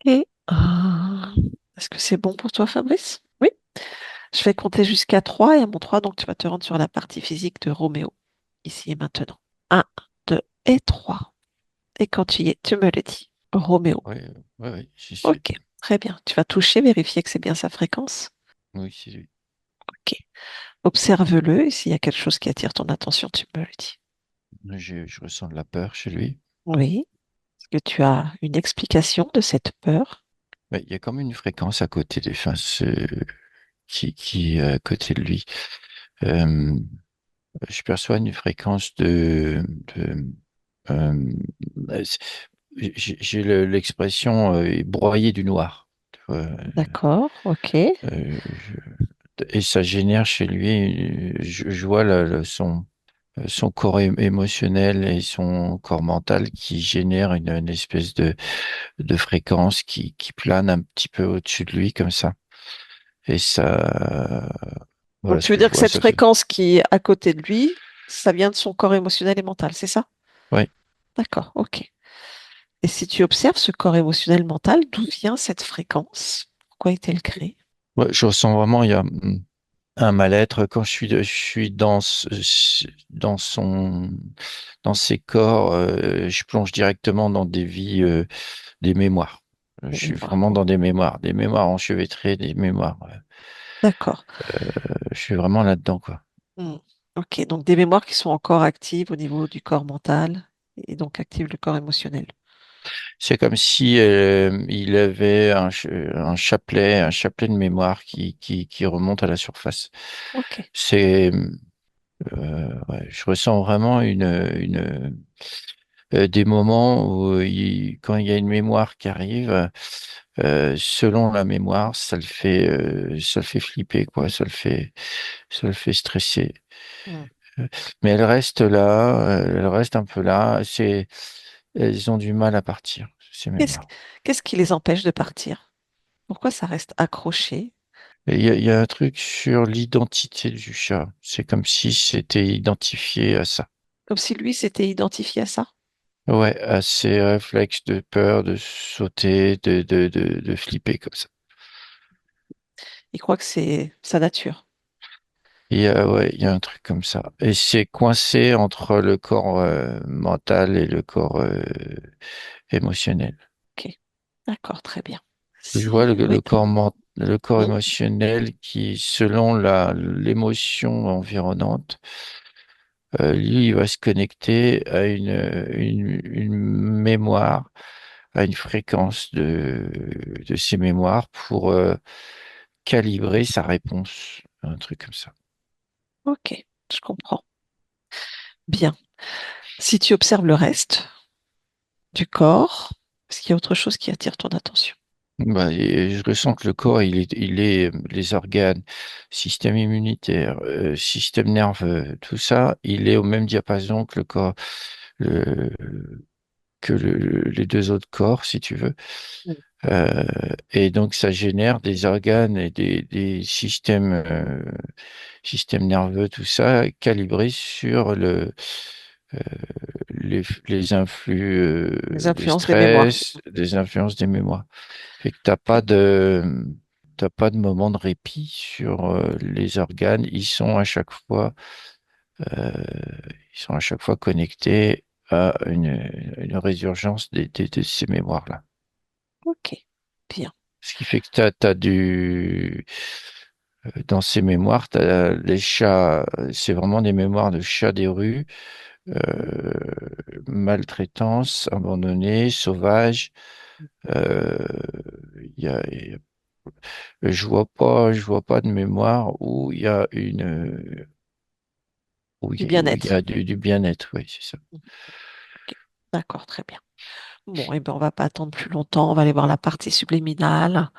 Et est-ce que c'est bon pour toi, Fabrice? Oui. Je vais compter jusqu'à 3 et à mon 3, donc tu vas te rendre sur la partie physique de Roméo, ici et maintenant. Un, 2 et 3. Et quand tu y es, tu me le dis. Roméo. Oui, oui, oui, j'y suis. Ok, très bien. Tu vas toucher, vérifier que c'est bien sa fréquence. Oui, c'est lui. Ok. Observe-le et s'il y a quelque chose qui attire ton attention, tu me le dis. Je ressens de la peur chez lui. Oui. Est-ce que tu as une explication de cette peur? Mais il y a comme une fréquence à côté de, enfin, qui est à côté de lui. Euh, je perçois une fréquence de euh, c'est- j'ai l'expression broyer du noir. Tu vois, D'accord, ok. et ça génère chez lui, je vois son corps émotionnel et son corps mental qui génère une espèce de fréquence qui plane un petit peu au-dessus de lui comme ça. Et ça, Donc voilà ce tu veux que je dire que vois. cette Ça fait. fréquence qui est à côté de lui, ça vient de son corps émotionnel et mental, c'est ça? Ouais. D'accord, ok. Et si tu observes ce corps émotionnel mental, d'où vient cette fréquence? Pourquoi est-elle créée? Ouais, je ressens vraiment, il y a un mal-être quand je suis dans ses corps, je plonge directement dans des vies, des mémoires. Je Des suis mémoires. vraiment dans des mémoires enchevêtrées, des mémoires. D'accord. Je suis vraiment là-dedans, quoi. Hmm. Ok, donc des mémoires qui sont encore actives au niveau du corps mental et donc activent le corps émotionnel. C'est comme si il avait un chapelet de mémoire qui remonte à la surface. Ok. C'est, ouais, je ressens vraiment des moments où quand il y a une mémoire qui arrive, selon la mémoire, ça le fait flipper, quoi. Ça le fait stresser. Hmm. Mais elle reste là, elle reste un peu là. Elles ont du mal à partir, ces Qu'est-ce, mémoires. qu'est-ce qui les empêche de partir? Pourquoi ça reste accroché? Et il y a un truc sur l'identité du chat. C'est comme si c'était identifié à ça. Comme si lui s'était identifié à ça? Ouais, à ses réflexes de peur, de sauter, de flipper comme ça. Il croit que c'est sa nature. Ouais, il y a un truc comme ça. Et c'est coincé entre le corps mental et le corps émotionnel. Ok. D'accord, très bien. Je vois Si, oui. le corps Hmm. émotionnel qui, selon l'émotion environnante, lui, il va se connecter à une mémoire, à une fréquence de ces mémoires pour calibrer sa réponse. Un truc comme ça. Ok, je comprends. Bien. Si tu observes le reste du corps, est-ce qu'il y a autre chose qui attire ton attention? Bah, et je ressens que le corps, il est les organes, système immunitaire, système nerveux, tout ça, il est au même diapason que le corps, le, les deux autres corps, si tu veux. Mm. Euh, et donc, ça génère des organes et des systèmes, systèmes nerveux, tout ça, calibrés sur euh, les influx Les de influences des mémoires. stress, des influences des mémoires. Fait que t'as pas de moment de répit sur les organes. Euh, ils sont à chaque fois connectés à une résurgence de ces mémoires-là. Ok, bien. Ce qui fait que dans ces mémoires, t'as les chats, c'est vraiment des mémoires de chats des rues, euh, maltraitance, abandonnés, sauvages. Euh, il y a je vois pas de mémoire où il y a Du où il y a bien-être. du bien-être, oui, c'est ça. Mhm. Ok, d'accord, très bien. Bon, et ben on va pas attendre plus longtemps. On va aller voir la partie subliminale.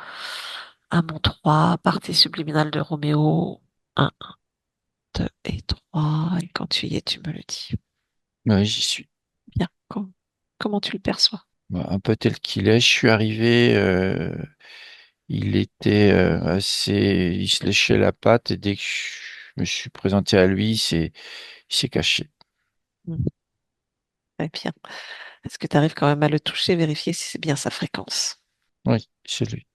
À mon 3, partie subliminale de Roméo. Un, 2 et 3. Et quand tu y es, tu me le dis. Oui, j'y suis. Bien. Comment tu le perçois? Bah, un peu tel qu'il est. Je suis arrivé, il était il se léchait la patte et dès que je me suis présenté à lui, il s'est caché. Mhm. Très bien. Est-ce que tu arrives quand même à le toucher, vérifier si c'est bien sa fréquence? Oui, c'est lui.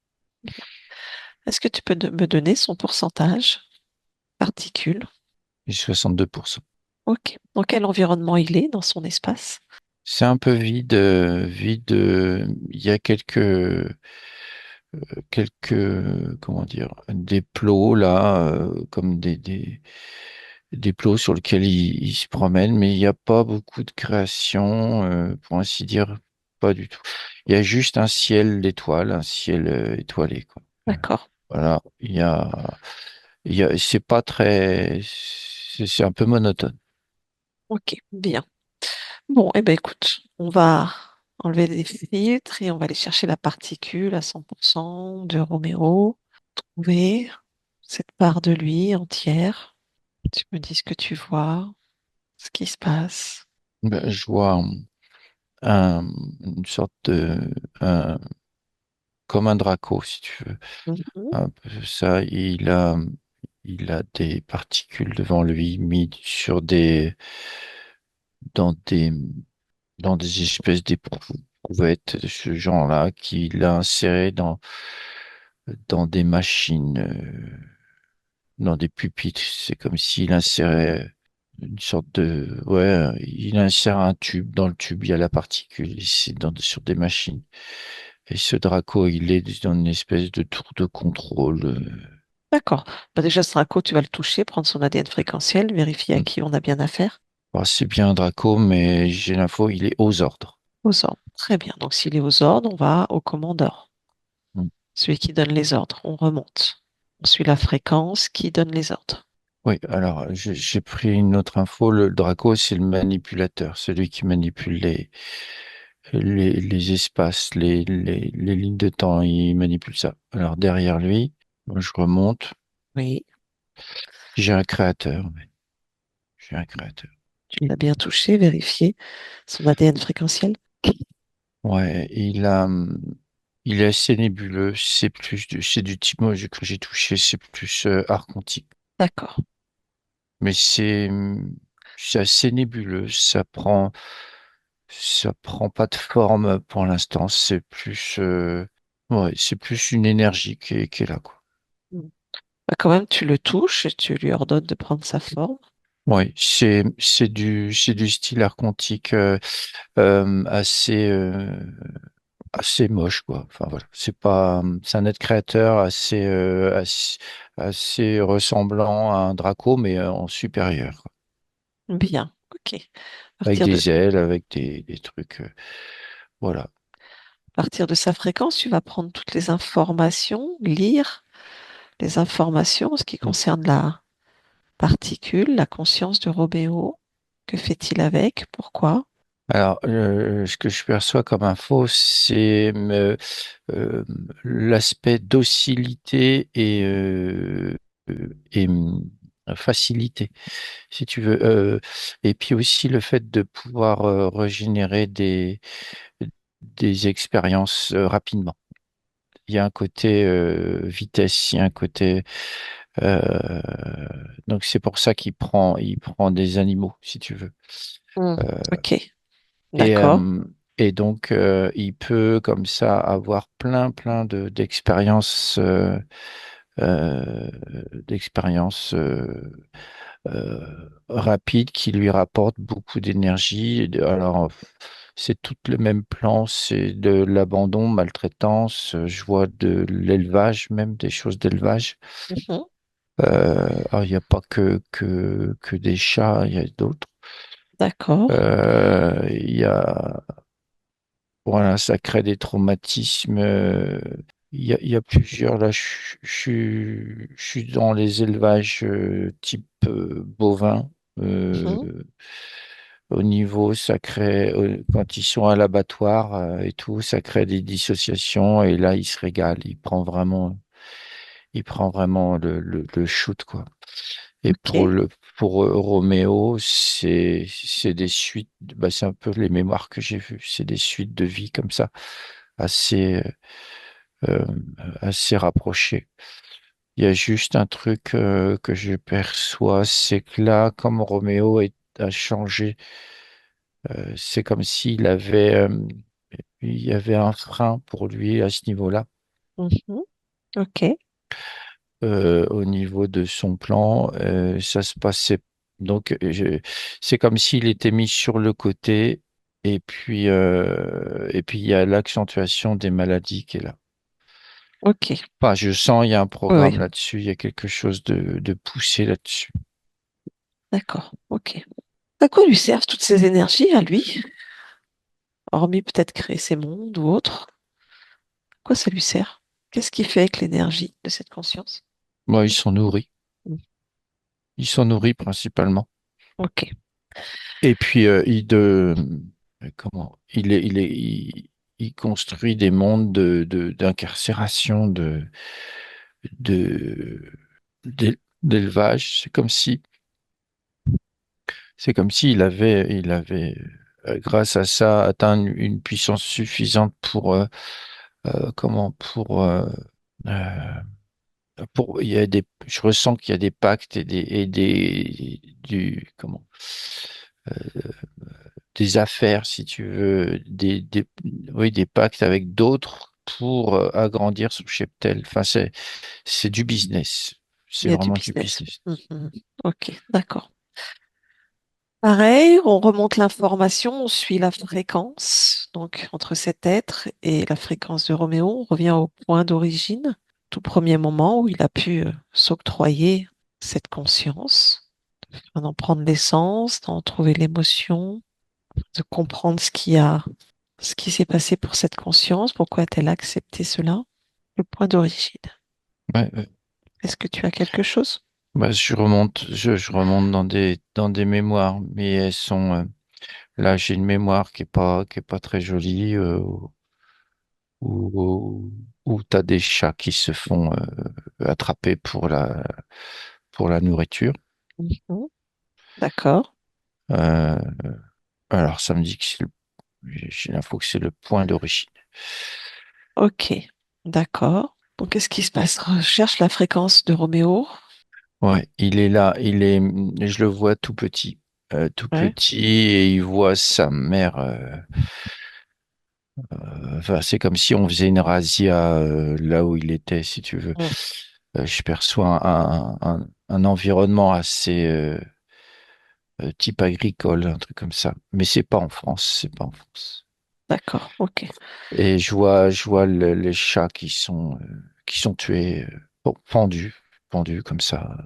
Est-ce que tu peux me donner son pourcentage particules? Et 62%. Ok. Dans quel environnement il est dans son espace? C'est un peu vide, vide. Il y a comment dire, des plots là, comme des plots sur lesquels il se promène, mais il n'y a pas beaucoup de création, pour ainsi dire, pas du tout. Il y a juste un ciel d'étoiles, un ciel étoilé, quoi. D'accord. Voilà, c'est pas très, c'est un peu monotone. Ok, bien. Bon, eh ben écoute, on va enlever les filtres et on va aller chercher la particule à 100% de Roméo. Trouver cette part de lui entière. Tu me dis ce que tu vois, ce qui se passe. Ben, je vois une sorte comme un Draco, si tu veux. Mhm. Un peu ça, il a des particules devant lui, mis dans des, dans des espèces d'éprouvettes de ce genre-là, qu'il a inséré dans des machines, dans des pupitres. C'est comme s'il insérait une sorte ouais, il insère un tube. Dans le tube, il y a la particule. Et c'est sur des machines. Et ce Draco, il est dans une espèce de tour de contrôle. D'accord. Bah déjà, ce Draco, tu vas le toucher, prendre son ADN fréquentiel, vérifier à qui on a bien affaire. Bon, c'est bien un Draco, mais j'ai l'info, il est aux ordres. Aux ordres. Très bien. Donc, s'il est aux ordres, on va au commandeur, Mm. celui qui donne les ordres. On remonte. On suit la fréquence qui donne les ordres. Oui, alors j'ai pris une autre info. Le Draco, c'est le manipulateur, celui qui manipule les espaces, les lignes de temps. Il manipule ça. Alors derrière lui, moi, je remonte. Oui. J'ai un créateur. J'ai un créateur. Tu l'as bien touché, vérifié son ADN fréquentiel. Ouais, il est assez nébuleux. C'est du type, moi, que j'ai touché, c'est plus archontique. D'accord. Mais c'est assez nébuleux. Ça prend pas de forme pour l'instant. Ouais, c'est plus une énergie qui est là, quoi. Mm. Bah, quand même, tu le touches et tu lui ordonnes de prendre sa forme. Ouais, c'est du style archontique assez assez moche, quoi. Enfin voilà, c'est un être créateur assez ressemblant à un Draco, mais en supérieur, quoi. Bien. Ok. À Avec partir de, des ailes, avec des trucs, voilà. à partir de sa fréquence, tu vas prendre toutes les informations, lire les informations en ce qui concerne la particule, la conscience de Robéo. Que fait-il avec? Pourquoi? Alors, ce que je perçois comme info, c'est euh, l'aspect docilité et facilité, si tu veux. Et puis aussi le fait de pouvoir régénérer des expériences rapidement. Il y a un côté vitesse, il y a un côté... euh, donc c'est pour ça il prend des animaux, si tu veux. Hmm. Euh, Ok, Et, d'accord. euh, et donc, il peut comme ça avoir plein euh, d'expériences rapides qui lui rapportent beaucoup d'énergie. Alors, c'est tout le même plan, c'est de l'abandon, maltraitance. Je vois de l'élevage, même des choses d'élevage. Mhm. Alors, il n'y a pas que des chats, il y a d'autres. D'accord. Il y a Voilà, ça crée des traumatismes. Il y a plusieurs. Là, je suis dans les élevages type bovin. Euh, Mhm. Au niveau, ça crée, quand ils sont à l'abattoir et tout, ça crée des dissociations. Et là, il se régale. Il prend vraiment le shoot, quoi. Et Ok. pour Roméo, c'est des suites, bah, c'est un peu les mémoires que j'ai vues, c'est des suites de vie comme ça, assez euh, assez rapprochées. Il y a juste un truc que je perçois, c'est que là, comme a changé, c'est comme s'il avait il y avait un frein pour lui à ce niveau-là. Mhm. Ok, Au niveau de son plan, ça se passait. Donc, c'est comme s'il était mis sur le côté, et puis il y a l'accentuation des maladies qui est là. ok. Enfin, je sens, il y a un Oui, programme oui, là-dessus, il y a quelque chose de poussé là-dessus. d'accord, ok. À quoi lui servent toutes ces énergies à lui, hormis peut-être créer ses mondes ou autre? À quoi ça lui sert? Qu'est-ce qu'il fait avec l'énergie de cette conscience? Moi, ils sont nourris. Mm. Ils sont nourris principalement. Ok, Et puis, comment, il construit des mondes d'incarcération, de, d'élevage. C'est comme s'il avait, grâce à ça, atteint une puissance suffisante euh, il y a je ressens qu'il y a des pactes des affaires, si tu veux, oui, des pactes avec d'autres pour agrandir son cheptel. Enfin, c'est du business. il C'est y a du vraiment du business. business. Mhm. Ok, d'accord. Pareil, on remonte l'information, on suit la fréquence, donc entre cet être et la fréquence de Roméo, on revient au point d'origine, tout premier moment où il a pu s'octroyer cette conscience, d'en prendre l'essence, d'en trouver l'émotion, de comprendre ce qui s'est passé pour cette conscience, pourquoi a-t-elle accepté cela, le point d'origine. Ouais, ouais. Est-ce que tu as quelque chose? Bah, je remonte dans des mémoires, mais elles sont, là, j'ai une mémoire qui est pas très jolie, où, où t'as des chats qui se font attraper pour la nourriture. Mhm. D'accord. Euh, alors, ça me dit que j'ai l'info que c'est le point d'origine. Ok, d'accord. Donc, qu'est-ce qui se passe? Recherche la fréquence de Roméo. Ouais, il est là, je le vois tout Ouais. petit, et il voit sa mère. Enfin, c'est comme si on faisait une razzia là où il était, si tu veux. Mm. Je perçois un environnement assez type agricole, un truc comme ça. Mais c'est pas en France, c'est pas en France. D'accord, ok. Et je vois les chats qui sont tués, pendus comme ça,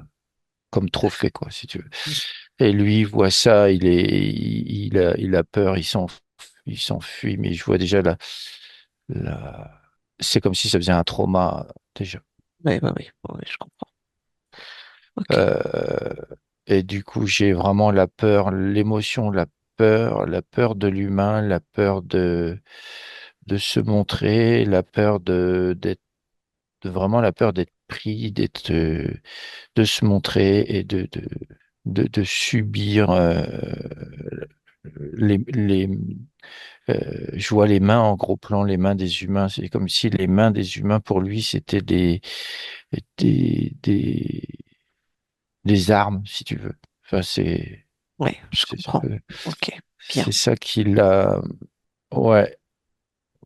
comme trophée, quoi, si tu veux. Mm. Et lui, il voit ça, il a peur, il s'enfuit, mais je vois déjà la, c'est comme si ça faisait un trauma, déjà. Oui, oui, oui, oui, je comprends. Ok, Euh, et du coup, j'ai vraiment la peur, l'émotion, la peur de l'humain, la peur de se montrer, la peur vraiment la peur d'être pris, de se montrer et de subir, les, je vois les mains en gros plan, les mains des humains. C'est comme si les mains des humains, pour lui, c'était des, des, des armes, si tu veux. Enfin, oui, je c'est comprends. Ok, bien. c'est ça qui l'a. Ouais,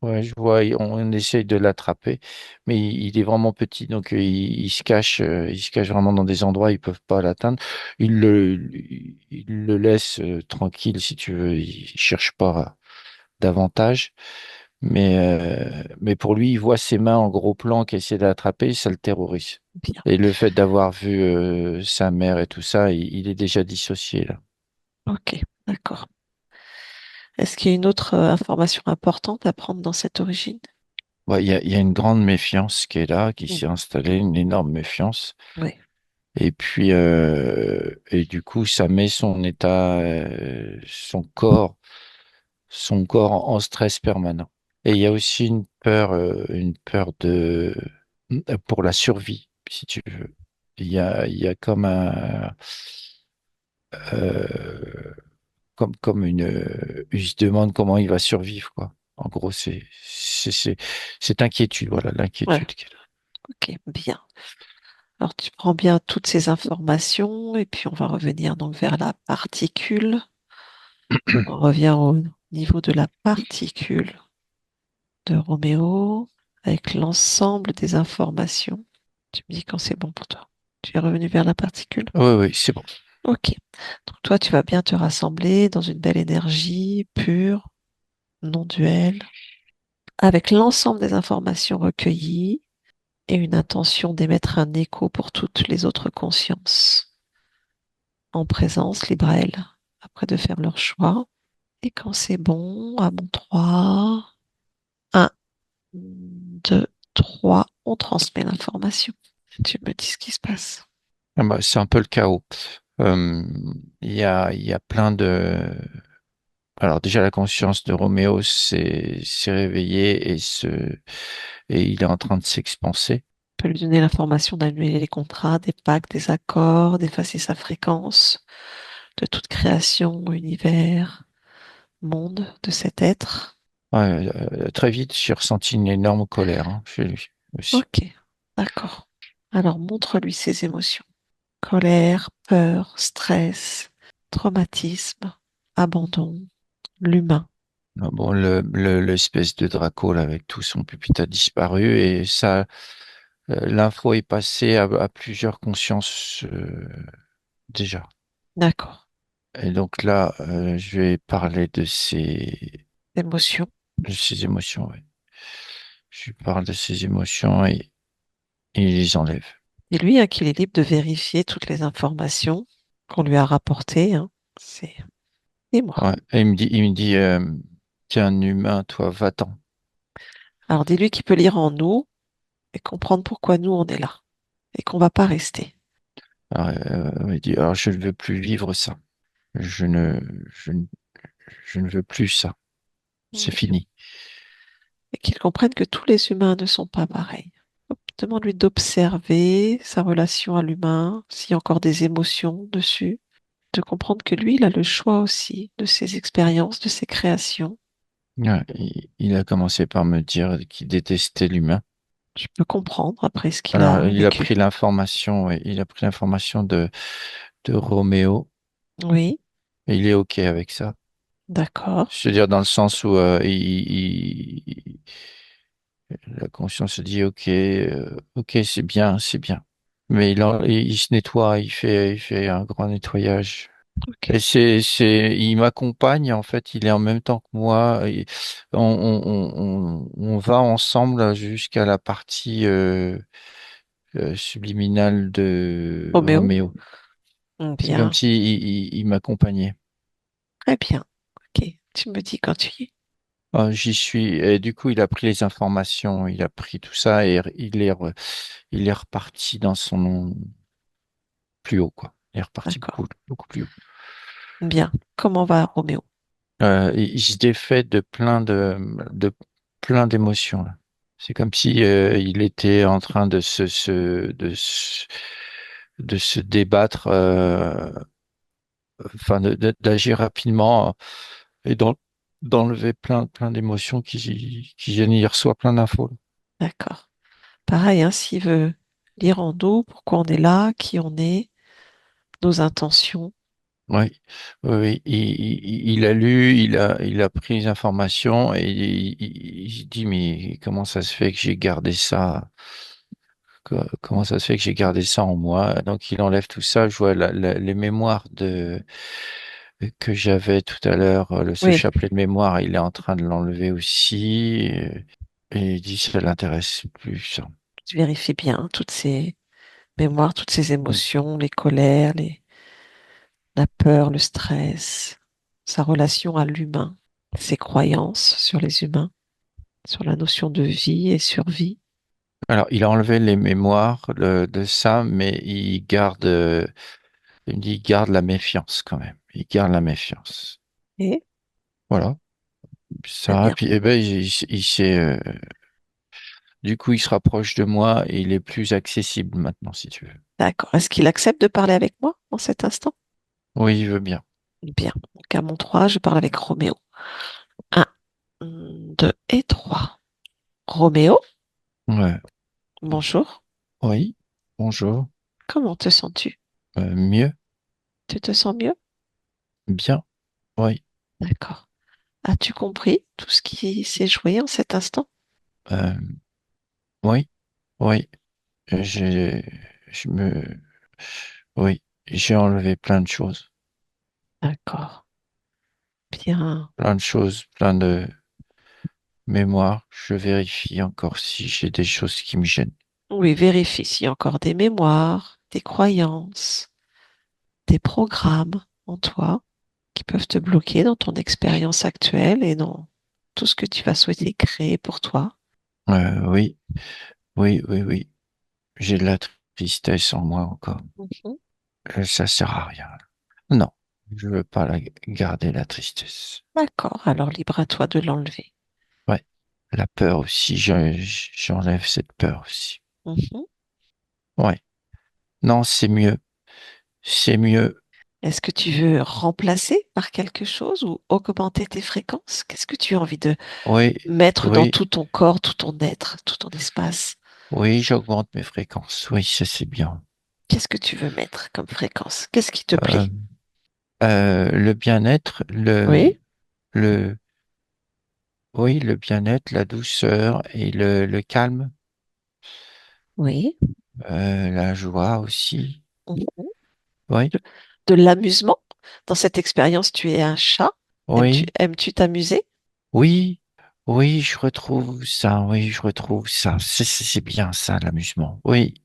ouais, je vois, on essaye de l'attraper, mais il est vraiment petit, donc il se cache vraiment dans des endroits où ils peuvent pas l'atteindre. Il le laisse tranquille, si tu veux, il cherche pas davantage. Mais pour lui, il voit ses mains en gros plan qui essaient de l'attraper, ça le terrorise. Bien. Et le fait d'avoir vu sa mère et tout ça, il est déjà dissocié là. Ok, d'accord. Est-ce qu'il y a une autre information importante à prendre dans cette origine? Ouais, il y a une grande méfiance qui est là, qui Mm. s'est installée, une énorme méfiance. Oui, Et puis, et du coup, ça met son état, son corps en stress permanent. Et il y a aussi une peur pour la survie, si tu veux. Il y a comme euh, comme il se demande comment il va survivre, quoi. En gros, cette inquiétude, voilà, ouais, l'inquiétude qu'elle a. ok, bien. Alors, tu prends bien toutes ces informations et puis on va revenir donc vers la particule. On revient au niveau de la particule. de Roméo avec l'ensemble des informations. Tu me dis quand c'est bon pour toi. Tu es revenu vers la particule? Oui, oui, c'est bon. Ok. Donc toi, tu vas bien te rassembler dans une belle énergie pure, non duelle, avec l'ensemble des informations recueillies et une intention d'émettre un écho pour toutes les autres consciences en présence, libre à elles, après de faire leur choix. Et quand c'est bon, à mon 3, 1, 2, 3, on transmet l'information. Tu me dis ce qui se passe. Ah bah, c'est un peu le chaos. Euh, il y a plein de... Alors déjà, la conscience de Roméo s'est réveillée et il est en train de s'expanser. On peut lui donner l'information d'annuler les contrats, des pactes, des accords, d'effacer sa fréquence, de toute création, univers, monde de cet être. Ouais, très vite, j'ai ressenti une énorme colère hein, chez lui aussi. Ok, d'accord. Alors montre-lui ses émotions. Colère, peur, stress, traumatisme, abandon, l'humain. Ah bon, l'espèce de Draco là, avec tout son pupitre a disparu et ça, l'info est passée à plusieurs consciences déjà. D'accord. Et donc là, je vais parler Émotion. de ses émotions. Ouais. Je lui parle de ses émotions et il les enlève. Et lui, hein, qu'il est libre de vérifier toutes les informations qu'on lui a rapportées, hein. C'est et moi. Ouais. Et il me dit, t'es un humain, toi, va-t'en. Alors dis-lui qu'il peut lire en nous et comprendre pourquoi nous on est là et qu'on va pas rester. Il dit, alors je ne veux plus vivre ça. Je ne, je, ne- je ne veux plus ça. C'est Oui. fini. Et qu'il comprenne que tous les humains ne sont pas pareils. Hop, demande-lui d'observer sa relation à l'humain, s'il y a encore des émotions dessus, de comprendre que lui, il a le choix aussi de ses expériences, de ses créations. Ouais, il a commencé par me dire qu'il détestait l'humain. Je peux comprendre après ce qu'il Alors, a vécu. il a pris l'information de Roméo Oui, et il est OK avec ça. d'accord, Je veux dire, dans le sens où la conscience se dit, OK, OK, c'est bien, c'est bien. Mais il se nettoie, il fait un grand nettoyage. ok. Et il m'accompagne, en fait, il est en même temps que moi. Et on va ensemble jusqu'à la partie subliminale de Roméo, Roméo. C'est comme bien, si il m'accompagnait. très bien. Ok, tu me dis quand tu y es. Ah, j'y suis. Et du coup, il a pris les informations, il a pris tout ça et il est reparti dans son plus haut, quoi. Il est reparti D'accord, beaucoup, beaucoup plus haut. bien. Comment va Roméo? Il se défait de plein d'émotions, là. C'est comme si il était en train de se débattre, enfin d'agir rapidement et d'enlever plein d'émotions qui viennent. Il reçoit plein d'infos. D'accord. Pareil, hein, s'il veut lire en nous pourquoi on est là, qui on est, nos intentions. Oui, oui, oui. Il a lu, il a pris les informations et il se dit, mais comment ça se fait que j'ai gardé ça? Comment ça se fait que j'ai gardé ça en moi? Donc, il enlève tout ça. Je vois les mémoires que j'avais tout à l'heure, ce Oui, chapelet de mémoire, il est en train de l'enlever aussi. Et il dit, ça l'intéresse plus, ça. tu vérifies bien hein, toutes ces mémoires, toutes ces Mm. émotions, les colères, la peur, le stress, sa relation à l'humain, ses croyances sur les humains, sur la notion de vie et survie. Alors, il a enlevé les mémoires de ça, mais il me dit, il garde la méfiance quand même. Il garde la méfiance. Et Voilà. très Ça, bien. puis, eh ben, du coup, il se rapproche de moi et il est plus accessible maintenant, si tu veux. D'accord. Est-ce qu'il accepte de parler avec moi en cet instant? Oui, il veut bien. Bien. Donc à mon 3, je parle avec Roméo. Un, 2 et 3. Roméo, Ouais. bonjour. Oui. Bonjour. Comment te sens-tu? Mieux. Tu te sens mieux? Bien. Oui. D'accord. As-tu compris tout ce qui s'est joué en cet instant? Euh, oui, oui, j'ai, je me, oui, j'ai enlevé D'accord. Bien. plein de choses, plein de mémoires. Je vérifie encore si j'ai des choses qui me gênent. Oui, vérifie s'il y a encore des mémoires, des croyances, des programmes en toi qui peuvent te bloquer dans ton expérience actuelle et dans tout ce que tu vas souhaiter créer pour toi. Oui, oui, oui, oui. J'ai de la tristesse en moi encore. Mhm. Ça sert à rien. Non, je veux pas garder la tristesse. D'accord, alors libre à toi de l'enlever. Ouais, la peur aussi, j'enlève cette peur aussi. Mhm. Ouais, non, c'est mieux, c'est mieux. Est-ce que tu veux remplacer par quelque chose ou augmenter tes fréquences? Qu'est-ce que tu as envie de Oui, mettre dans oui, tout ton corps, tout ton être, tout ton espace? oui, j'augmente mes fréquences. Oui, ça c'est bien. Qu'est-ce que tu veux mettre comme fréquence? Qu'est-ce qui te Euh, plaît? le bien-être, Oui, le, oui, le bien-être, la douceur et le calme, oui. la joie aussi. Mhm. Oui, De l'amusement. Dans cette expérience, tu es un chat. oui, Aimes-tu t'amuser? oui, oui, je retrouve ça. Oui, je retrouve ça. C'est bien ça, l'amusement. Oui,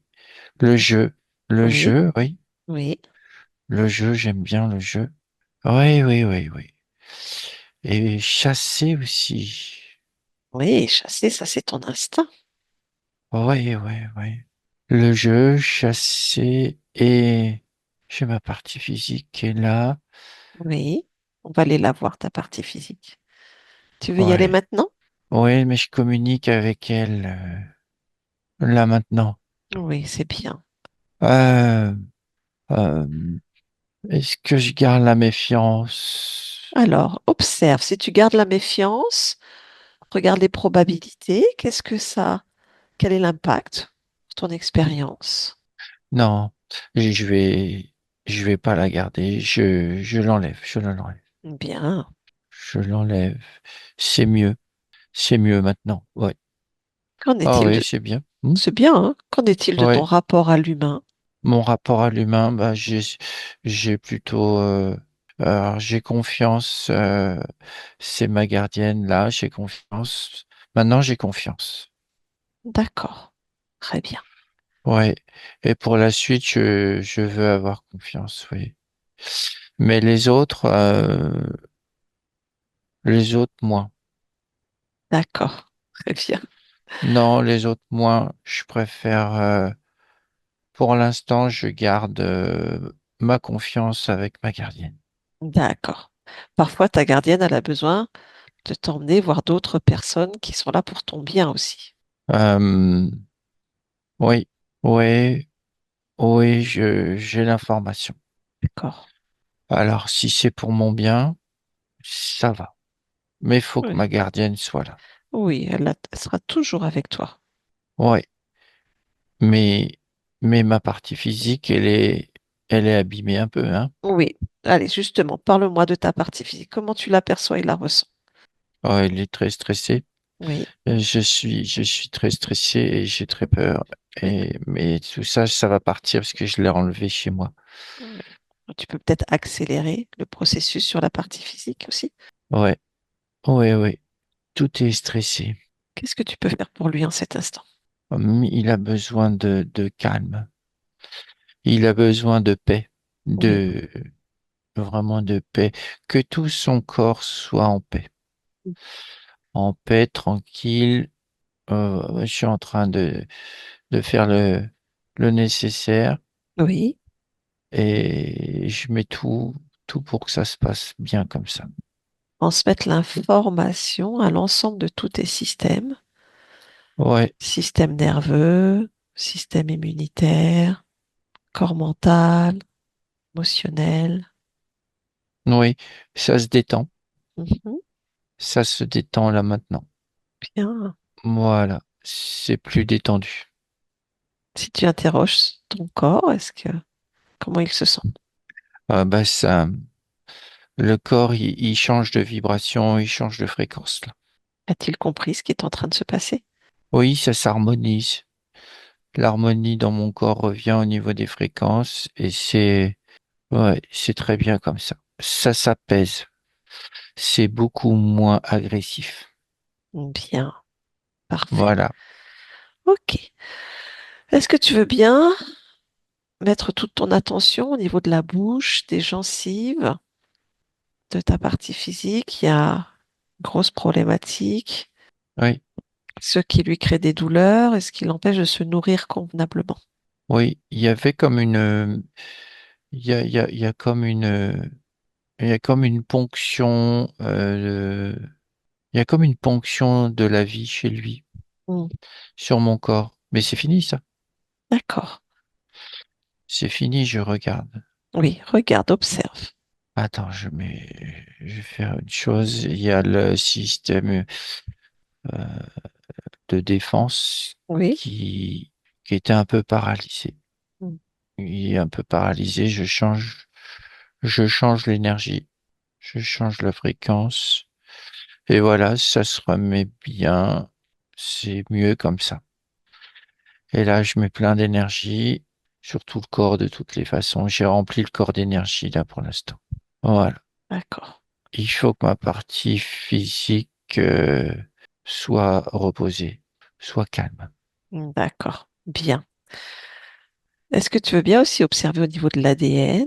le jeu, le Oui, jeu, oui, oui, le jeu, j'aime bien le jeu. Oui, oui, oui, oui. Et chasser aussi. oui. Chasser, ça c'est ton instinct. Oui, oui, oui. Le jeu, chasser et j'ai ma partie physique qui est là. Oui. On va aller la voir, ta partie physique. Tu veux y aller Ouais. maintenant? Oui, mais je communique avec elle là maintenant. Oui, c'est bien. Euh, euh, est-ce que je garde la méfiance? Alors, observe. Si tu gardes la méfiance, regarde les probabilités. Quel est l'impact sur ton expérience? Non, je vais, je vais pas la garder. Je l'enlève. Je l'enlève. Bien. Je l'enlève. C'est mieux. C'est mieux maintenant. Ouais. Qu'en Ah est-il oui, de... c'est bien. Hmm. C'est bien, hein? Qu'en est-il de ton Ouais. rapport à l'humain? Mon rapport à l'humain, bah, j'ai plutôt, alors, j'ai confiance. C'est ma gardienne là. J'ai confiance. Maintenant, j'ai confiance. D'accord. Très bien. Ouais. Et pour la suite, je veux avoir confiance. Oui. Mais les autres moins. D'accord. Très bien. Non, les autres moins. Je préfère. Pour l'instant, je garde ma confiance avec ma gardienne. D'accord. Parfois, ta gardienne, elle a besoin de t'emmener voir d'autres personnes qui sont là pour ton bien aussi. Euh, oui, oui, oui, j'ai l'information. D'accord. Alors, si c'est pour mon bien, ça va. Mais il faut que Oui. ma gardienne soit là. Oui, elle sera toujours avec toi. Oui, mais, mais ma partie physique, elle est abîmée un peu, hein. Oui. Allez, justement, parle-moi de ta partie physique. Comment tu l'aperçois et la ressens? Oh, elle est très stressée. Oui. Je suis très stressé et j'ai très peur. Mais tout ça, ça va partir parce que je l'ai enlevé chez moi. Oui. Tu peux peut-être accélérer le processus sur la partie physique aussi. Ouais, ouais, ouais. Tout est stressé. Qu'est-ce que tu peux faire pour lui en cet instant? Il a besoin de calme. Il a besoin de paix, Oui. de vraiment de paix. Que tout son corps soit en paix, tranquille. Je suis en train de faire le nécessaire Oui. et je mets tout pour que ça se passe bien comme ça. Transmettre l'information à l'ensemble de tous tes systèmes, Ouais, système nerveux, système immunitaire, corps mental, émotionnel. oui, ça se détend. Mhm. Ça se détend là maintenant. Bien. Voilà, c'est plus détendu. Si tu interroges ton corps, comment il se sent? Bah ça, le corps, il change de vibration, il change de fréquence là. A-t-il compris ce qui est en train de se passer? Oui, ça s'harmonise. L'harmonie dans mon corps revient au niveau des fréquences et ouais, c'est très bien comme ça. Ça s'apaise. C'est beaucoup moins agressif. Bien, parfait. Voilà. Ok. Est-ce que tu veux bien mettre toute ton attention au niveau de la bouche, des gencives, de ta partie physique? Il y a une grosse problématique. Oui, Ce qui lui crée des douleurs et ce qui l'empêche de se nourrir convenablement. oui. Il y avait comme il y a comme il y a comme une ponction, il y a comme une ponction de la vie chez lui, Hmm. sur mon corps. Mais c'est fini, ça. D'accord. C'est fini, je regarde. Oui, regarde, observe. Attends, je vais faire une chose. Il y a le système de défense Oui. qui, qui était un peu paralysé. Hmm. Il est un peu paralysé. Je change l'énergie. Je change la fréquence. Et voilà, ça se remet bien. C'est mieux comme ça. Et là, je mets plein d'énergie sur tout le corps de toutes les façons. J'ai rempli le corps d'énergie là pour l'instant. Voilà. D'accord. Il faut que ma partie physique soit reposée, soit calme. D'accord. Bien. Est-ce que tu veux bien aussi observer au niveau de l'ADN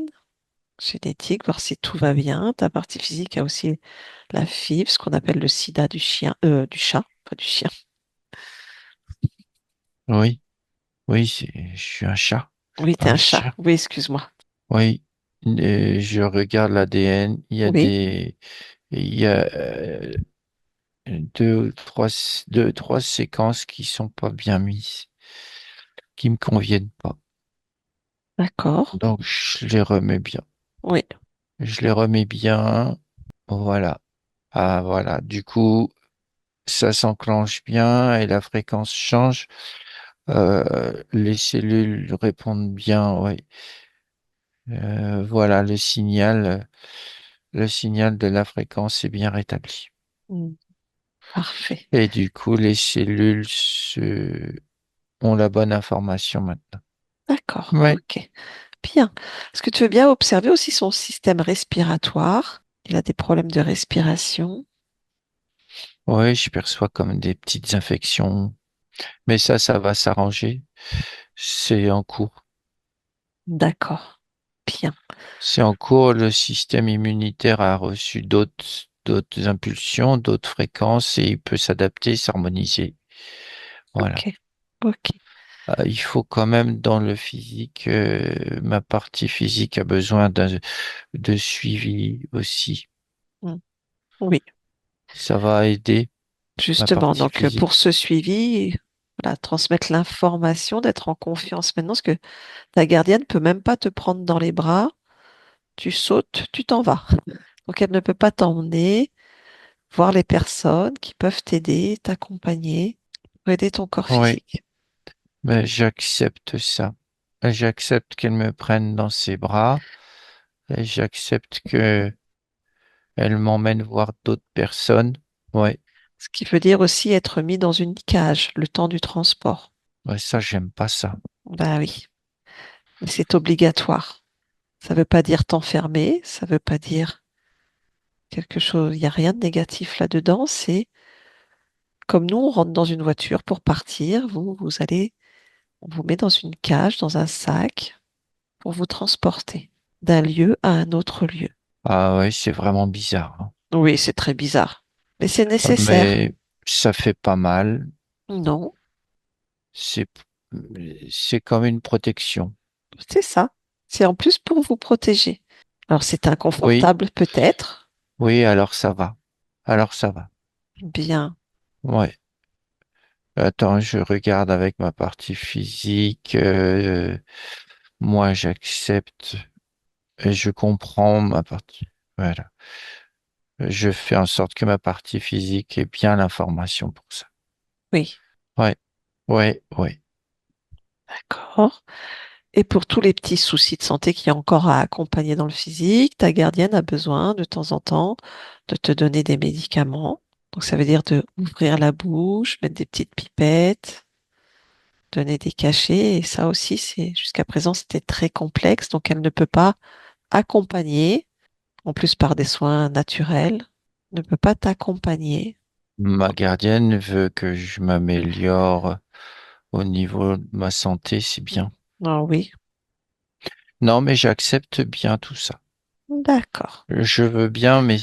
génétique, voir si tout va bien? Ta partie physique a aussi la FIV, ce qu'on appelle le sida du chien, du chat, pas du chien. Oui, oui, je suis un chat. Je suis Oui, pas t'es un un chat. chien. Oui, excuse-moi. Oui, je regarde l'ADN. Oui. Il y a trois séquences qui sont pas bien mises, qui me conviennent pas. D'accord. Donc, je les remets bien. Oui. Je les remets bien. Voilà. Ah, voilà. Du coup, ça s'enclenche bien et la fréquence change. Les cellules répondent bien. Oui. Voilà, le signal de la fréquence est bien rétabli. Hmm. Parfait. Et du coup, ont la bonne information maintenant. D'accord. Ouais. Ok. Bien. Est-ce que tu veux bien observer aussi son système respiratoire? Il a des problèmes de respiration. Ouais, je perçois comme des petites infections. Mais ça va s'arranger. C'est en cours. D'accord. Bien. C'est en cours. Le système immunitaire a reçu d'autres impulsions, d'autres fréquences et il peut s'adapter, s'harmoniser. Voilà. Ok. Ok. Il faut quand même dans le physique, ma partie physique a besoin de suivi aussi. Hmm. Oui. Ça va aider ma Justement. partie Donc, pour physique. ce suivi, voilà, transmettre l'information, d'être en confiance maintenant, parce que ta gardienne peut même pas te prendre dans les bras. Tu sautes, tu t'en vas. Donc, elle ne peut pas t'emmener voir les personnes qui peuvent t'aider, t'accompagner pour aider ton corps Oui, physique. mais j'accepte ça. J'accepte qu'elle me prenne dans ses bras et j'accepte que elle m'emmène voir d'autres personnes. Ouais, Ce qui veut dire aussi être mis dans une cage le temps du transport. ouais, ça, j'aime pas ça. Bah oui, mais c'est obligatoire. Ça veut pas dire t'enfermer, ça veut pas dire quelque chose. Il n'y a rien de négatif là-dedans. C'est comme nous, on rentre dans une voiture pour partir. Vous allez, on vous met dans une cage, dans un sac pour vous transporter d'un lieu à un autre lieu. Ah ouais, c'est vraiment bizarre, hein. Oui, c'est très bizarre, mais c'est nécessaire. Mais ça fait pas mal. Non, C'est, c'est comme une protection. c'est ça. C'est en plus pour vous protéger. Alors c'est Oui, inconfortable peut-être. oui, alors ça va. Alors ça va. Bien, Ouais. Attends, je regarde avec ma partie physique. Moi, j'accepte et je comprends ma partie. Voilà. Je fais en sorte que ma partie physique ait bien l'information pour ça. oui, Ouais, ouais, ouais. d'accord. Et pour tous les petits soucis de santé qu'il y a encore à accompagner dans le physique, ta gardienne a besoin de temps en temps de te donner des médicaments. Donc ça veut dire de ouvrir la bouche, mettre des petites pipettes, donner des cachets. Et ça aussi, c'est jusqu'à présent, c'était très complexe. Donc elle ne peut pas accompagner, en plus par des soins naturels, ne peut pas t'accompagner. Ma gardienne veut que je m'améliore au niveau de ma santé, c'est bien. Ah oui, Non, mais j'accepte bien tout ça. d'accord. Je veux bien, mais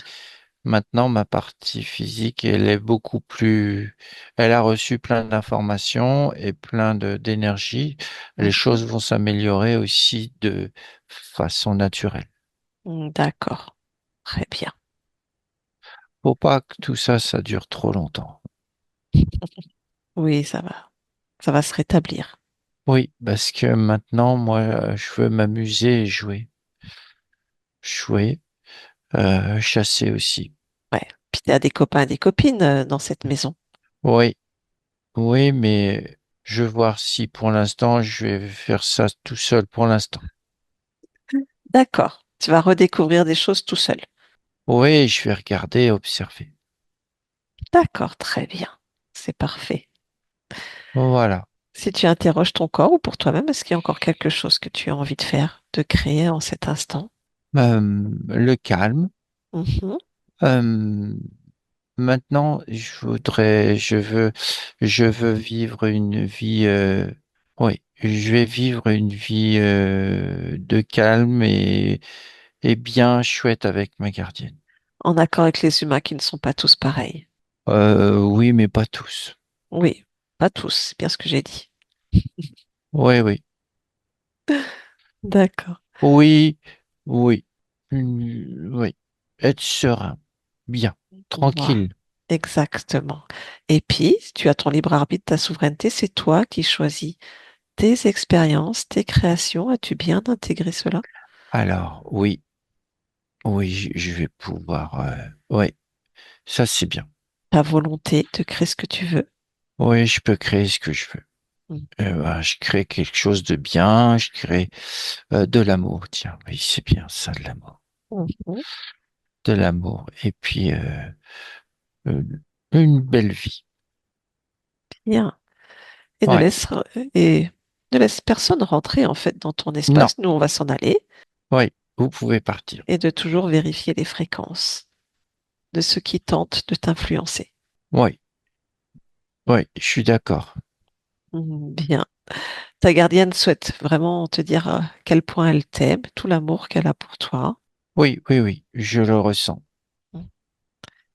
maintenant, ma partie physique, elle est beaucoup plus... Elle a reçu plein d'informations et plein d'énergie. Les Mhm. choses vont s'améliorer aussi de façon naturelle. D'accord. Très bien. Faut pas que tout ça, ça dure trop longtemps. Oui, ça va. Ça va se rétablir. Oui, parce que maintenant, moi, je veux m'amuser et jouer. Jouer, chasser aussi. Ouais. Puis tu as des copains et des copines dans cette maison. Oui, oui, mais je vais voir si pour l'instant, je vais faire ça tout seul pour l'instant. D'accord. Tu vas redécouvrir des choses tout seul. Oui, je vais regarder, observer. D'accord, très bien. C'est parfait. Voilà. Si tu interroges ton corps ou pour toi-même, est-ce qu'il y a encore quelque chose que tu as envie de faire, de créer en cet instant? Le calme. Mhm. Euh, Maintenant, je veux vivre une vie, oui, je vais vivre une vie de calme et bien chouette avec ma gardienne. En accord avec les humains qui ne sont pas tous pareils. Oui, mais pas tous. Oui, pas tous, c'est bien ce que j'ai dit. Oui, oui, D'accord. oui, oui, oui. Être serein, bien, Voilà. tranquille. Exactement. Et puis, tu as ton libre arbitre, ta souveraineté, c'est toi qui choisis tes expériences, tes créations. As-tu bien intégré cela? Alors, oui, oui, je vais pouvoir. Oui, ça c'est bien. Ta volonté de créer ce que tu veux. Oui, je peux créer ce que je veux. Ben, je crée quelque chose de bien, je crée de l'amour. Tiens, oui, c'est bien ça, de l'amour. Mhm. De l'amour. Et puis, euh, une belle vie. Bien. Et ne Ouais. laisse, et ne laisse personne rentrer en fait dans ton Non. espace. Nous, on va s'en aller Oui, vous pouvez partir. et de toujours vérifier les fréquences de ceux qui tentent de t'influencer. Oui, oui, je suis d'accord. Bien. Ta gardienne souhaite vraiment te dire à quel point elle t'aime, tout l'amour qu'elle a pour toi, Oui, oui, oui, je le ressens.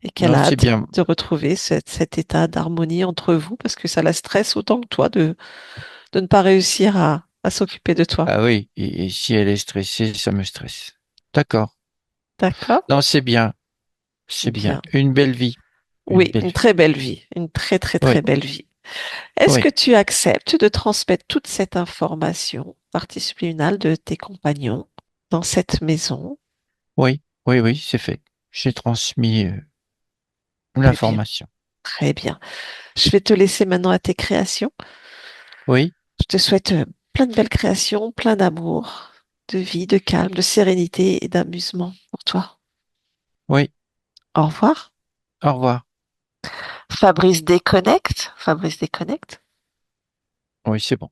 et qu'elle Non, a c'est hâte bien. de retrouver cet état d'harmonie entre vous parce que ça la stresse autant que toi de ne pas réussir à s'occuper de toi. Ah oui, et si elle est stressée, ça me stresse. D'accord. D'accord? Non, c'est bien, c'est bien. Bien. Une belle vie, une Oui, belle une vie. très belle vie, une très très Oui, très belle vie. Est-ce que oui, tu acceptes de transmettre toute cette information participiale de tes compagnons dans cette maison? oui, oui, oui, c'est fait. J'ai transmis Très bien, l'information. très bien. Je vais te laisser maintenant à tes créations. Oui, Je te souhaite plein de belles créations, plein d'amour, de vie, de calme, de sérénité et d'amusement pour toi. oui. Au revoir. Au revoir. Fabrice déconnecte. Fabrice déconnecte. Oui, c'est bon.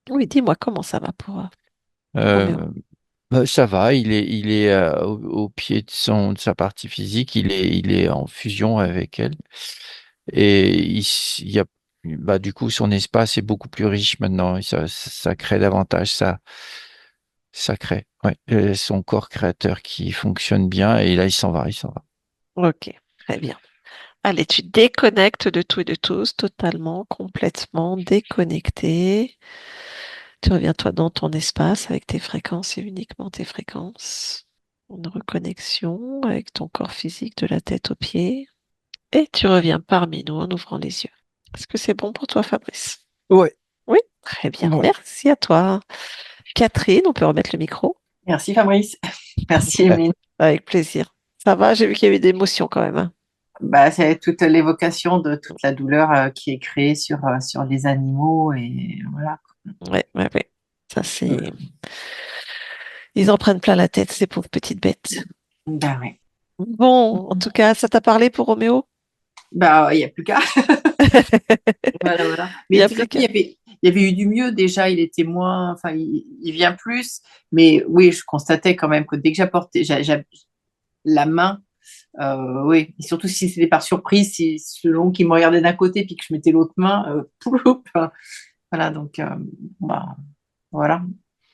Oui, dis-moi comment ça va pour Roméo. Euh, Ça va, il est au pied de de sa partie physique, il est en fusion avec elle. Et il y a, bah, du coup, son espace est beaucoup plus riche maintenant. Et ça crée davantage, ça crée. Ouais, son corps créateur qui fonctionne bien. Et là, il s'en va, il s'en va. Ok, très bien. Allez, tu déconnectes de tout et de tous, totalement, complètement déconnecté. Tu reviens toi dans ton espace avec tes fréquences et uniquement tes fréquences. Une reconnexion avec ton corps physique de la tête aux pieds. Et tu reviens parmi nous en ouvrant les yeux. Est-ce que c'est bon pour toi, Fabrice? Ouais. Oui, très bien. Ouais. Merci à toi. Catherine, on peut remettre le micro? Merci Fabrice. Merci Emeline. Avec plaisir. Ça va, j'ai vu qu'il y avait des émotions quand même, hein. Bah, c'est toute l'évocation de toute la douleur qui est créée sur les animaux et voilà. Ouais, ouais, ouais. Ça, Mm. c'est. Ils en prennent plein la tête, ces pauvres petites bêtes. Bah ouais. Bon, en tout cas, ça t'a parlé pour Roméo? Bah, il n'y a plus qu'à. Voilà, voilà. Il y Mais a de toute plus façon, qu'à. il y avait eu du mieux déjà. Il était moins, enfin, il vient plus. Mais oui, je constatais quand même que dès que j'apportais la main, oui, et surtout si c'était par surprise, si selon qu'il me regardait d'un côté puis que je mettais l'autre main, ploup, voilà, donc bah, voilà.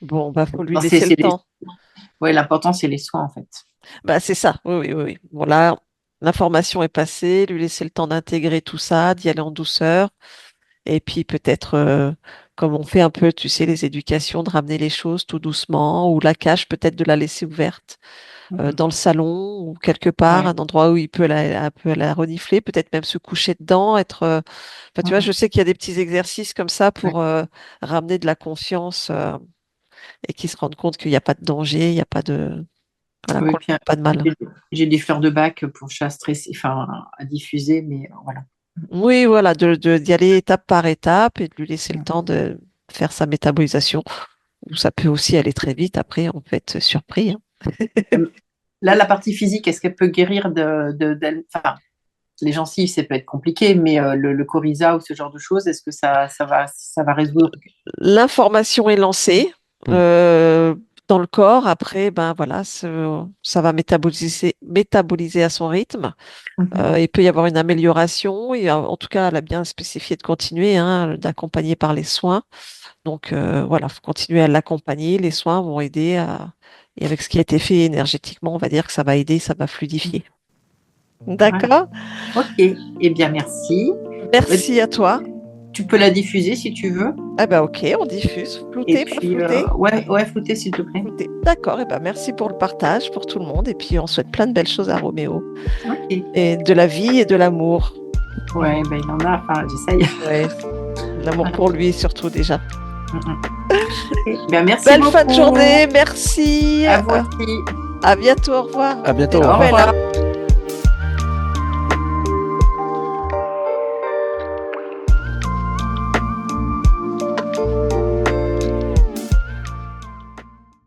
Bon, bah, faut lui Non, laisser le temps. ouais, l'important, c'est les soins, en fait. Bah, c'est ça. Oui, oui, oui, oui. Bon, là, l'information est passée, lui laisser le temps d'intégrer tout ça, d'y aller en douceur. Et puis peut-être, comme on fait un peu, tu sais, les éducations, de ramener les choses tout doucement, ou la cage, peut-être de la laisser ouverte Mhm. dans le salon ou quelque part, Ouais. un endroit où il peut un peu la renifler, peut-être même se coucher dedans, être. Enfin, tu vois, je Mhm. sais qu'il y a des petits exercices comme ça Ouais. pour ramener de la confiance et qu'ils se rendent compte qu'il n'y a pas de danger, il n'y a pas de. Voilà, Oui, qu'on ne puis fait pas de mal. j'ai j'ai des fleurs de bac pour chat stressé, enfin, à diffuser, mais voilà. Oui, voilà, d'y aller étape par étape et de lui laisser le Mhm. temps de faire sa métabolisation. Ou ça peut aussi aller très vite après, en fait, surpris, hein. Là, la partie physique, est-ce qu'elle peut guérir enfin, les gencives, ça peut être compliqué, mais le coryza ou ce genre de choses, est-ce que ça va résoudre? L'information est lancée Mm. euh, dans le corps. Après, ben voilà, ça va métaboliser à son rythme. Mhm. Il peut y avoir une amélioration. Et en tout cas, elle a bien spécifié de continuer, hein, d'accompagner par les soins. Donc voilà, faut continuer à l'accompagner. Les soins vont aider et avec ce qui a été fait énergétiquement, on va dire que ça va aider, ça va fluidifier. Ouais. D'accord? Ok, eh bien merci. Euh, Merci à toi. Tu peux la diffuser si tu veux. Ah ben ok, on diffuse. Et Flouté, pas puis, flouté? ouais, ouais, flouter s'il te plaît. Flouté. D'accord, et ben merci pour le partage, pour tout le monde. Et puis on souhaite plein de belles choses à Roméo. Ok. Et de la vie et de l'amour. Ouais, ben il en a, enfin, j'essaye. Ouais, de l'amour pour lui surtout déjà. Mhm. Ok. Ben, merci Belle fin de beaucoup. journée, merci. À vous aussi. À bientôt, au revoir. À bientôt, Des au Au revoir. nouvelles, revoir. hein.